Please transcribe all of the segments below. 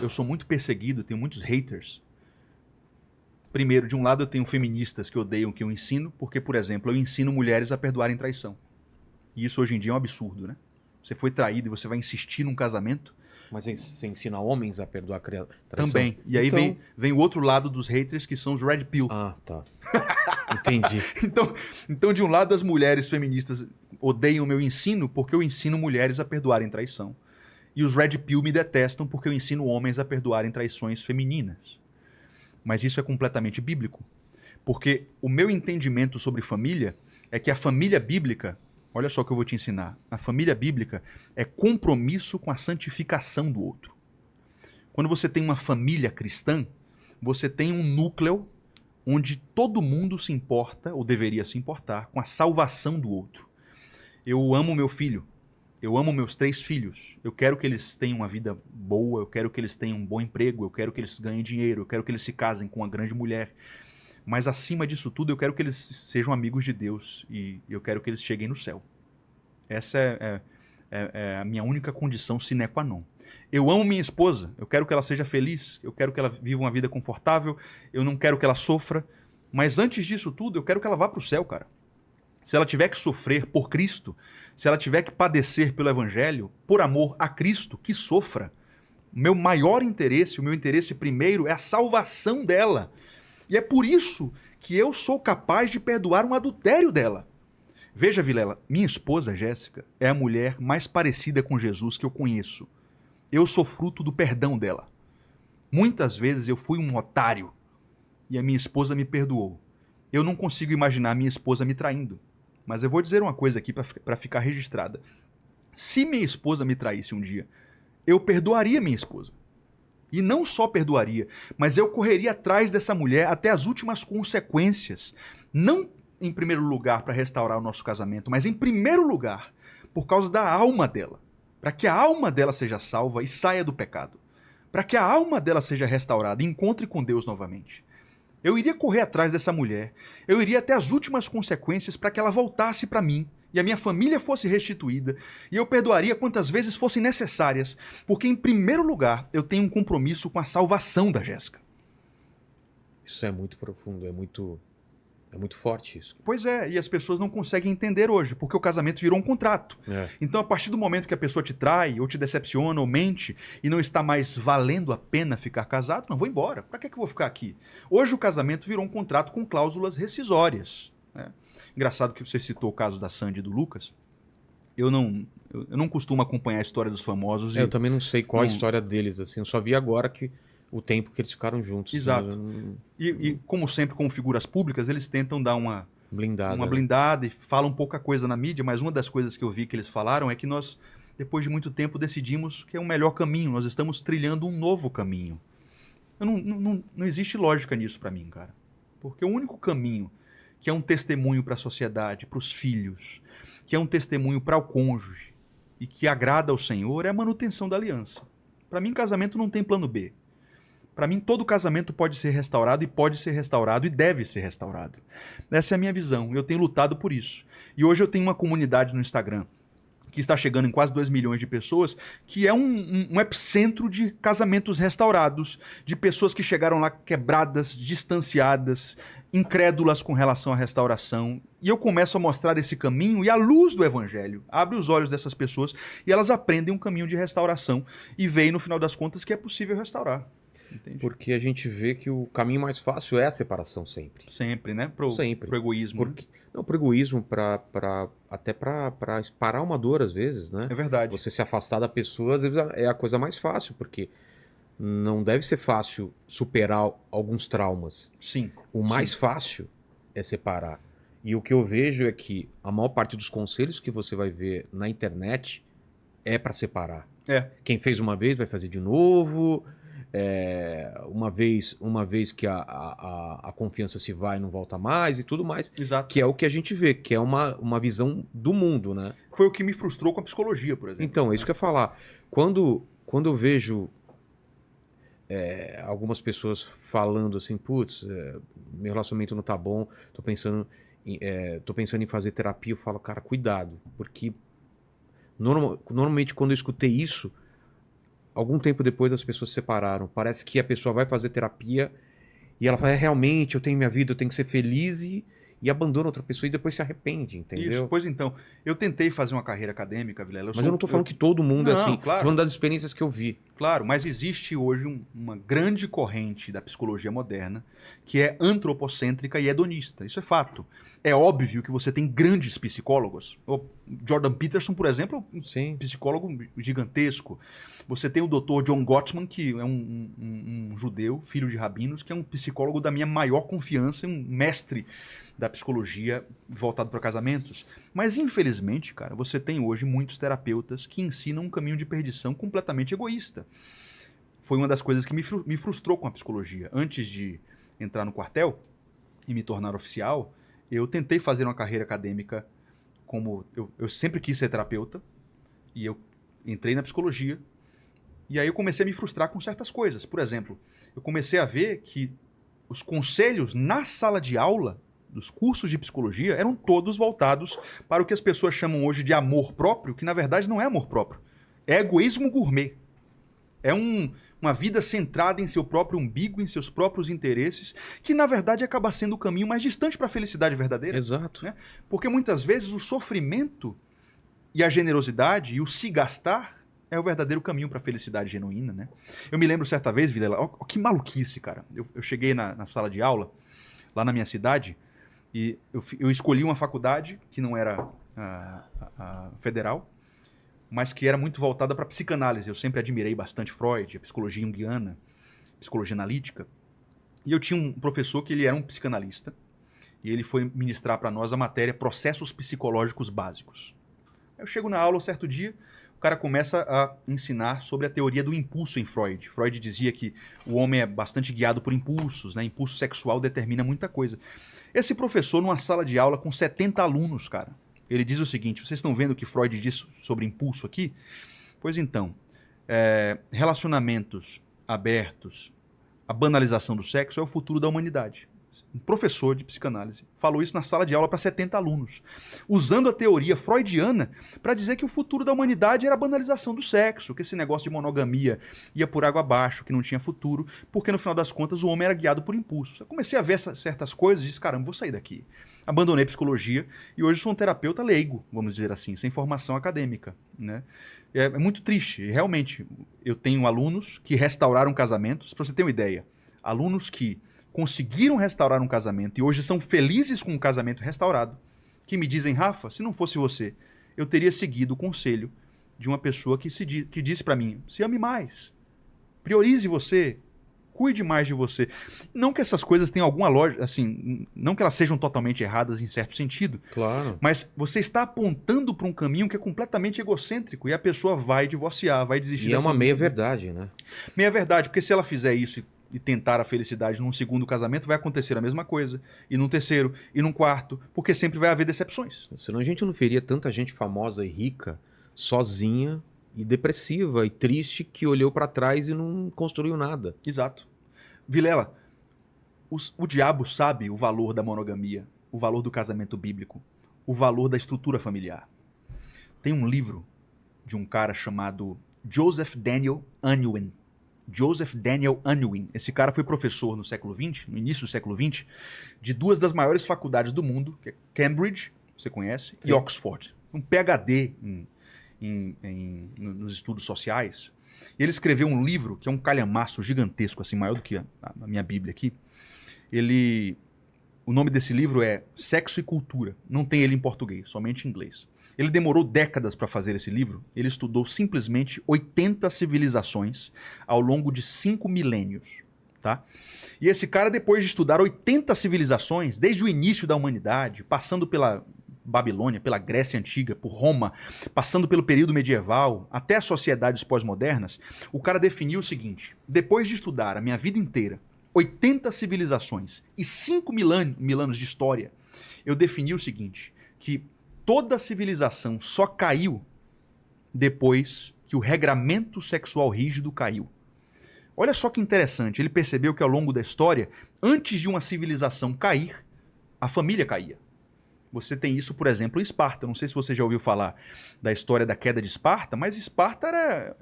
Eu sou muito perseguido, tenho muitos haters. Primeiro, de um lado eu tenho feministas que odeiam o que eu ensino, porque, por exemplo, eu ensino mulheres a perdoarem traição. E isso hoje em dia é um absurdo, né? Você foi traído e você vai insistir num casamento? Mas você ensina homens a perdoar traição? Também. E aí Então... vem o outro lado dos haters, que são os red pill. Ah, tá. Entendi. Então, de um lado, as mulheres feministas odeiam o meu ensino porque eu ensino mulheres a perdoarem traição. E os red pill me detestam porque eu ensino homens a perdoarem traições femininas. Mas isso é completamente bíblico. Porque o meu entendimento sobre família é que a família bíblica, olha só o que eu vou te ensinar, a família bíblica é compromisso com a santificação do outro. Quando você tem uma família cristã, você tem um núcleo onde todo mundo se importa, ou deveria se importar, com a salvação do outro. Eu amo meu filho, eu amo meus 3 filhos, eu quero que eles tenham uma vida boa, eu quero que eles tenham um bom emprego, eu quero que eles ganhem dinheiro, eu quero que eles se casem com uma grande mulher. Mas acima disso tudo, eu quero que eles sejam amigos de Deus e eu quero que eles cheguem no céu. Essa é a minha única condição sine qua non. Eu amo minha esposa, eu quero que ela seja feliz, eu quero que ela viva uma vida confortável, eu não quero que ela sofra, mas antes disso tudo, eu quero que ela vá para o céu, cara. Se ela tiver que sofrer por Cristo, se ela tiver que padecer pelo Evangelho, por amor a Cristo, que sofra. O meu maior interesse, o meu interesse primeiro é a salvação dela. E é por isso que eu sou capaz de perdoar um adultério dela. Veja, Vilela, minha esposa, Jéssica, é a mulher mais parecida com Jesus que eu conheço. Eu sou fruto do perdão dela. Muitas vezes eu fui um otário e a minha esposa me perdoou. Eu não consigo imaginar a minha esposa me traindo. Mas eu vou dizer uma coisa aqui para ficar registrada. Se minha esposa me traísse um dia, eu perdoaria minha esposa. E não só perdoaria, mas eu correria atrás dessa mulher até as últimas consequências. Não em primeiro lugar para restaurar o nosso casamento, mas em primeiro lugar por causa da alma dela. Para que a alma dela seja salva e saia do pecado. Para que a alma dela seja restaurada e encontre com Deus novamente. Eu iria correr atrás dessa mulher, eu iria até as últimas consequências para que ela voltasse para mim e a minha família fosse restituída, e eu perdoaria quantas vezes fossem necessárias, porque em primeiro lugar eu tenho um compromisso com a salvação da Jéssica. Isso é muito profundo, é muito forte isso. Pois é, e as pessoas não conseguem entender hoje, porque o casamento virou um contrato. É. Então, a partir do momento que a pessoa te trai, ou te decepciona, ou mente, e não está mais valendo a pena ficar casado, não, vou embora. Para que eu vou ficar aqui? Hoje o casamento virou um contrato com cláusulas rescisórias. Né? Engraçado que você citou o caso da Sandy e do Lucas. Eu não costumo acompanhar a história dos famosos. Eu também não sei qual a história deles, assim. Eu só vi agora que o tempo que eles ficaram juntos. Exato. Né? E como sempre, como figuras públicas, eles tentam dar uma Blindada. blindada e falam pouca coisa na mídia, mas uma das coisas que eu vi que eles falaram é que nós, depois de muito tempo, decidimos que é um melhor caminho, nós estamos trilhando um novo caminho. Não existe lógica nisso para mim, cara. Porque o único caminho que é um testemunho para a sociedade, para os filhos, que é um testemunho para o cônjuge e que agrada ao Senhor é a manutenção da aliança. Para mim, casamento não tem plano B. Para mim, todo casamento pode ser restaurado e deve ser restaurado. Essa é a minha visão. Eu tenho lutado por isso. E hoje eu tenho uma comunidade no Instagram que está chegando em quase 2 milhões de pessoas, que é um epicentro de casamentos restaurados, de pessoas que chegaram lá quebradas, distanciadas, incrédulas com relação à restauração. E eu começo a mostrar esse caminho e a luz do Evangelho abre os olhos dessas pessoas e elas aprendem um caminho de restauração e veem, no final das contas, que é possível restaurar. Entende? Porque a gente vê que o caminho mais fácil é a separação sempre. Sempre, né? Sempre. Pro egoísmo. Porque, né? Não, pro egoísmo, até para parar uma dor às vezes, né? É verdade. Você se afastar da pessoa às vezes é a coisa mais fácil, porque não deve ser fácil superar alguns traumas. Sim. O mais fácil é separar. E o que eu vejo é que a maior parte dos conselhos que você vai ver na internet é para separar. É. Quem fez uma vez vai fazer de novo. Uma vez que a confiança se vai, não volta mais e tudo mais. Exato. Que é o que a gente vê, que é uma visão do mundo, né? Foi o que me frustrou com a psicologia, por exemplo. Então, é isso que eu ia falar. Quando eu vejo algumas pessoas falando assim, putz, meu relacionamento não tá bom, tô pensando em fazer terapia, eu falo, cara, cuidado, porque normalmente quando eu escutei isso, algum tempo depois as pessoas se separaram. Parece que a pessoa vai fazer terapia e ela fala, realmente, eu tenho minha vida, eu tenho que ser feliz e abandona outra pessoa e depois se arrepende, entendeu? Isso, pois então, eu tentei fazer uma carreira acadêmica, Vilela. Mas eu não tô falando que todo mundo é Não, assim. claro. Tô falando das experiências que eu vi. Claro, mas existe hoje uma grande corrente da psicologia moderna que é antropocêntrica e hedonista. Isso é fato. É óbvio que você tem grandes psicólogos. O Jordan Peterson, por exemplo, é um Sim. psicólogo gigantesco. Você tem o Dr. John Gottman, que é um judeu, filho de rabinos, que é um psicólogo da minha maior confiança, um mestre da psicologia voltado para casamentos. Mas, infelizmente, cara, você tem hoje muitos terapeutas que ensinam um caminho de perdição completamente egoísta. Foi uma das coisas que me frustrou com a psicologia. Antes de entrar no quartel e me tornar oficial, eu tentei fazer uma carreira acadêmica como... Eu sempre quis ser terapeuta e eu entrei na psicologia e aí eu comecei a me frustrar com certas coisas. Por exemplo, eu comecei a ver que os conselhos na sala de aula dos cursos de psicologia eram todos voltados para o que as pessoas chamam hoje de amor próprio, que na verdade não é amor próprio. É egoísmo gourmet. É uma vida centrada em seu próprio umbigo, em seus próprios interesses, que na verdade acaba sendo o caminho mais distante para a felicidade verdadeira. Exato. Né? Porque muitas vezes o sofrimento e a generosidade e o se gastar é o verdadeiro caminho para a felicidade genuína. Né? Eu me lembro certa vez, Vilela, que maluquice, cara. Eu cheguei na sala de aula, lá na minha cidade, e eu escolhi uma faculdade que não era a federal, mas que era muito voltada para psicanálise. Eu sempre admirei bastante Freud, a psicologia junguiana, psicologia analítica. E eu tinha um professor que ele era um psicanalista, e ele foi ministrar para nós a matéria Processos Psicológicos Básicos. Eu chego na aula um certo dia, o cara começa a ensinar sobre a teoria do impulso em Freud. Freud dizia que o homem é bastante guiado por impulsos, né? Impulso sexual determina muita coisa. Esse professor, numa sala de aula com 70 alunos, cara, ele diz o seguinte: vocês estão vendo o que Freud diz sobre impulso aqui? Pois então, relacionamentos abertos, a banalização do sexo é o futuro da humanidade. Um professor de psicanálise falou isso na sala de aula para 70 alunos, usando a teoria freudiana para dizer que o futuro da humanidade era a banalização do sexo, que esse negócio de monogamia ia por água abaixo, que não tinha futuro, porque no final das contas o homem era guiado por impulsos. Eu comecei a ver certas coisas e disse, caramba, vou sair daqui. Abandonei a psicologia e hoje sou um terapeuta leigo, vamos dizer assim, sem formação acadêmica. Né? É muito triste, e realmente, eu tenho alunos que restauraram casamentos, para você ter uma ideia, alunos que conseguiram restaurar um casamento e hoje são felizes com um casamento restaurado, que me dizem, Rafa, se não fosse você, eu teria seguido o conselho de uma pessoa que disse para mim, se ame mais, priorize você, cuide mais de você. Não que essas coisas tenham alguma lógica, assim, não que elas sejam totalmente erradas em certo sentido, Claro. mas você está apontando para um caminho que é completamente egocêntrico e a pessoa vai divorciar, vai desistir E da é uma família. meia-verdade, né? Meia-verdade, porque se ela fizer isso e tentar a felicidade num segundo casamento, vai acontecer a mesma coisa. E num terceiro, e num quarto, porque sempre vai haver decepções. Senão a gente não veria tanta gente famosa e rica, sozinha e depressiva e triste, que olhou pra trás e não construiu nada. Exato. Vilela, o diabo sabe o valor da monogamia, o valor do casamento bíblico, o valor da estrutura familiar. Tem um livro de um cara chamado Joseph Daniel Unwin. Joseph Daniel Unwin. Esse cara foi professor no século XX, no início do século XX, de duas das maiores faculdades do mundo, que é Cambridge, você conhece, e Oxford. Um PhD nos estudos sociais. E ele escreveu um livro que é um calhamaço gigantesco, assim, maior do que a minha Bíblia aqui. O nome desse livro é Sexo e Cultura. Não tem ele em português, somente em inglês. Ele demorou décadas para fazer esse livro. Ele estudou simplesmente 80 civilizações ao longo de 5 milênios. Tá? E esse cara, depois de estudar 80 civilizações, desde o início da humanidade, passando pela Babilônia, pela Grécia Antiga, por Roma, passando pelo período medieval, até as sociedades pós-modernas, o cara definiu o seguinte: depois de estudar a minha vida inteira, 80 civilizações e 5 mil anos de história, eu defini o seguinte, que toda civilização só caiu depois que o regramento sexual rígido caiu. Olha só que interessante, ele percebeu que ao longo da história, antes de uma civilização cair, a família caía. Você tem isso, por exemplo, em Esparta. Não sei se você já ouviu falar da história da queda de Esparta, mas Esparta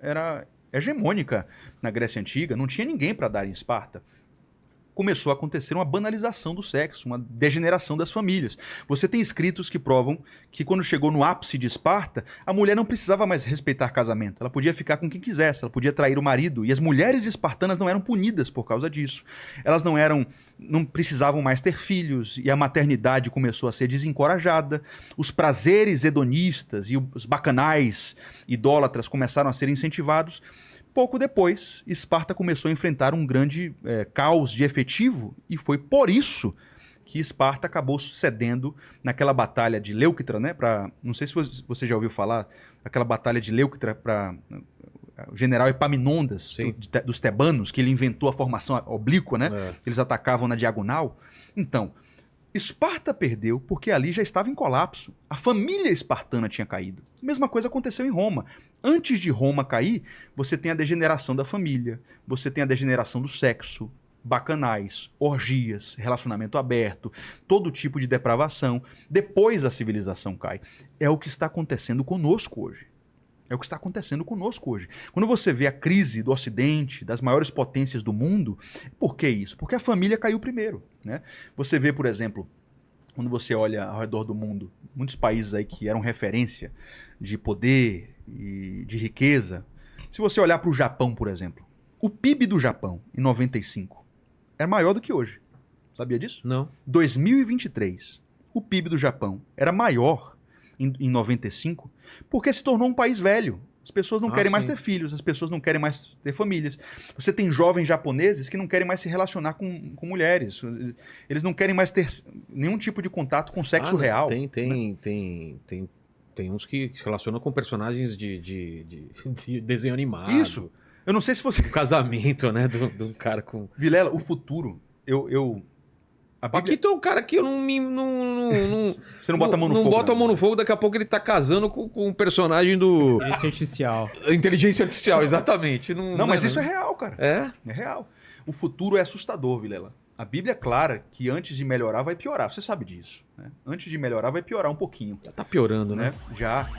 era hegemônica na Grécia Antiga, não tinha ninguém para dar em Esparta. Começou a acontecer uma banalização do sexo, uma degeneração das famílias. Você tem escritos que provam que quando chegou no ápice de Esparta, a mulher não precisava mais respeitar casamento. Ela podia ficar com quem quisesse, ela podia trair o marido. E as mulheres espartanas não eram punidas por causa disso. Elas não precisavam mais ter filhos, e a maternidade começou a ser desencorajada. Os prazeres hedonistas e os bacanais idólatras começaram a ser incentivados. Pouco depois, Esparta começou a enfrentar um grande caos de efetivo, e foi por isso que Esparta acabou cedendo naquela batalha de Leuctra, né? Não sei se você já ouviu falar, aquela batalha de Leuctra para o general Epaminondas, dos tebanos, que ele inventou a formação oblíqua, né? Eles atacavam na diagonal. Então, Esparta perdeu porque ali já estava em colapso. A família espartana tinha caído. A mesma coisa aconteceu em Roma. Antes de Roma cair, você tem a degeneração da família, você tem a degeneração do sexo, bacanais, orgias, relacionamento aberto, todo tipo de depravação. Depois a civilização cai. É o que está acontecendo conosco hoje. É o que está acontecendo conosco hoje. Quando você vê a crise do Ocidente, das maiores potências do mundo, por que isso? Porque a família caiu primeiro, né? Você vê, por exemplo, quando você olha ao redor do mundo, muitos países aí que eram referência de poder e de riqueza. Se você olhar para o Japão, por exemplo, o PIB do Japão, em 95, é maior do que hoje. Sabia disso? Não. 2023, o PIB do Japão era maior em 95, porque se tornou um país velho. As pessoas não querem mais ter filhos, as pessoas não querem mais ter famílias. Você tem jovens japoneses que não querem mais se relacionar com mulheres. Eles não querem mais ter nenhum tipo de contato com sexo real. Tem uns que se relacionam com personagens de desenho animado. Isso. Eu não sei se você... O casamento, né, do cara com... Vilela, o futuro, a Bíblia... Aqui tem um cara que eu não... Você não bota a mão no fogo. Não bota a né? mão no fogo, daqui a pouco ele tá casando com um personagem do... Inteligência artificial. Inteligência artificial, exatamente. Não, mas isso é real, cara. É? É real. O futuro é assustador, Vilela. A Bíblia é clara que antes de melhorar vai piorar. Você sabe disso, né? Antes de melhorar vai piorar um pouquinho. Já tá piorando, né? Já.